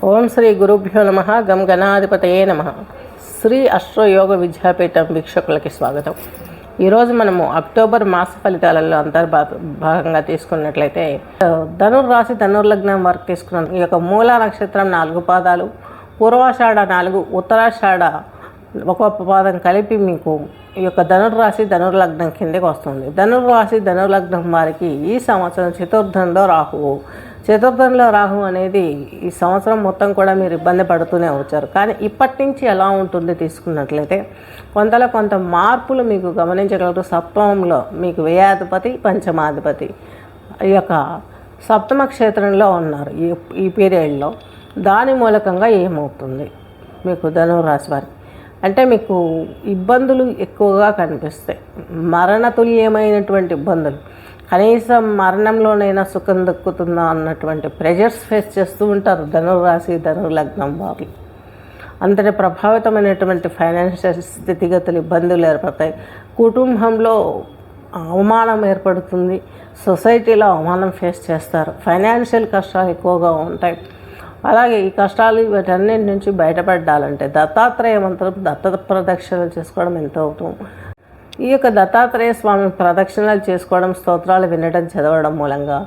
ఓం శ్రీ గురుభ్యో నమ. గం గణాధిపతయే నమ. శ్రీ అశ్వయోగ విద్యాపీఠం వీక్షకులకి స్వాగతం. ఈరోజు మనము అక్టోబర్ మాస ఫలితాలలో భాగంగా తీసుకున్నట్లయితే ధనుర్రాశి ధనుర్లగ్నం వరకు తీసుకున్నాం. ఈ యొక్క మూల నక్షత్రం 4 పాదాలు, పూర్వాషాఢ 4, ఉత్తరాషాఢ 1 పాదం కలిపి మీకు ఈ యొక్క ధనుర్రాశి ధనుర్లగ్నం కిందకి వస్తుంది. ధనుర్రాశి ధనుర్లగ్నం వారికి ఈ సంవత్సరం చతుర్థంలో రాహు అనేది ఈ సంవత్సరం మొత్తం కూడా మీరు ఇబ్బంది పడుతూనే వచ్చారు. కానీ ఇప్పటి నుంచి ఎలా ఉంటుంది తీసుకున్నట్లయితే కొంత మార్పులు మీకు గమనించగలరు. సప్తమంలో మీకు వ్యయాధిపతి, పంచమాధిపతి ఈ యొక్క సప్తమ క్షేత్రంలో ఉన్నారు ఈ పీరియడ్లో. దాని మూలకంగా ఏమవుతుంది మీకు ధనుర్రాశి వారికి అంటే మీకు ఇబ్బందులు ఎక్కువగా కనిపిస్తాయి. మరణతుల్యమైనటువంటి ఇబ్బందులు, కనీసం మరణంలోనైనా సుఖం దక్కుతుందా అన్నటువంటి ప్రెజర్స్ ఫేస్ చేస్తూ ఉంటారు ధనుర్రాశి ధనుర్లగ్నం వారు. అంతటి ప్రభావితమైనటువంటి ఫైనాన్షియల్ స్థితిగతులు, ఇబ్బందులు ఏర్పడతాయి. కుటుంబంలో అవమానం ఏర్పడుతుంది, సొసైటీలో అవమానం ఫేస్ చేస్తారు. ఫైనాన్షియల్ కష్టాలు ఎక్కువగా ఉంటాయి. అలాగే ఈ కష్టాలు వీటన్నిటి నుంచి బయటపడాలంటే దత్తాత్రేయ మంత్రం, దత్త ప్రదక్షిణలు చేసుకోవడం ఎంతో అవుతుంది. ఈ యొక్క దత్తాత్రేయ స్వామి ప్రదక్షిణలు చేసుకోవడం, స్తోత్రాలు వినడం, చదవడం మూలంగా,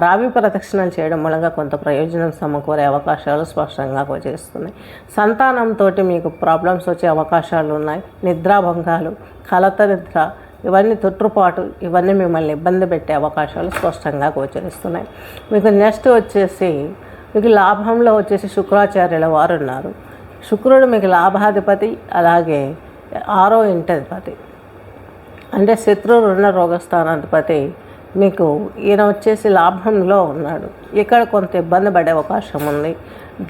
రావి ప్రదక్షిణలు చేయడం మూలంగా కొంత ప్రయోజనం సమకూరే అవకాశాలు స్పష్టంగా గోచరిస్తున్నాయి. సంతానంతో మీకు ప్రాబ్లమ్స్ వచ్చే అవకాశాలు ఉన్నాయి. నిద్రాభంగాలు, కలత నిద్ర, ఇవన్నీ తొట్టుపాటు, ఇవన్నీ మిమ్మల్ని ఇబ్బంది పెట్టే అవకాశాలు స్పష్టంగా గోచరిస్తున్నాయి. మీకు నెక్స్ట్ వచ్చేసి మీకు లాభంలో వచ్చేసి శుక్రాచార్యుల వారు ఉన్నారు. శుక్రుడు మీకు లాభాధిపతి, అలాగే 6వ ఇంటాధిపతి అంటే శత్రు రుణ రోగస్థానాధిపతి. మీకు ఈయన వచ్చేసి లాభంలో ఉన్నాడు. ఇక్కడ కొంత ఇబ్బంది పడే అవకాశం ఉంది.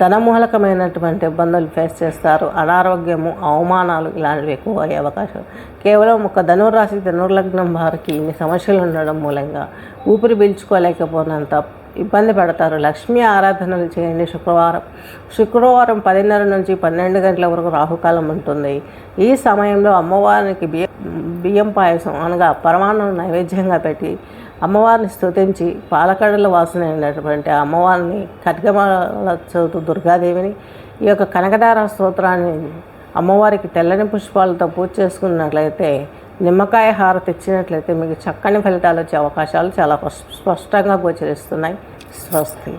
ధనమూలకమైనటువంటి ఇబ్బందులు ఫేస్ చేస్తారు. అనారోగ్యము, అవమానాలు ఇలాంటివి ఎక్కువ అయ్యే అవకాశం. కేవలం ఒక ధనుర్రాశి ధనుర్లగ్నం వారికి ఇన్ని సమస్యలు ఉండడం మూలంగా ఊపిరి పీల్చుకోలేకపోయినంత ఇబ్బంది పడతారు. లక్ష్మీ ఆరాధనలు చేయండి. శుక్రవారం 10:30 నుంచి 12 గంటల వరకు రాహుకాలం ఉంటుంది. ఈ సమయంలో అమ్మవారికి బియ్యం పాయసం అనగా పరమాన్నం నైవేద్యంగా పెట్టి అమ్మవారిని స్తుతించి పాలకడల వాసన అయినటువంటి అమ్మవారిని ఖడ్గమాల చదువుతూ దుర్గాదేవిని ఈ యొక్క కనకదార స్తోత్రాన్ని అమ్మవారికి తెల్లని పుష్పాలతో పూజ చేసుకున్నట్లయితే, నిమ్మకాయ హారతి ఇచ్చినట్లయితే మీకు చక్కని ఫలితాలు వచ్చే అవకాశాలు చాలా స్పష్టంగా గోచరిస్తున్నాయి. స్వస్తి.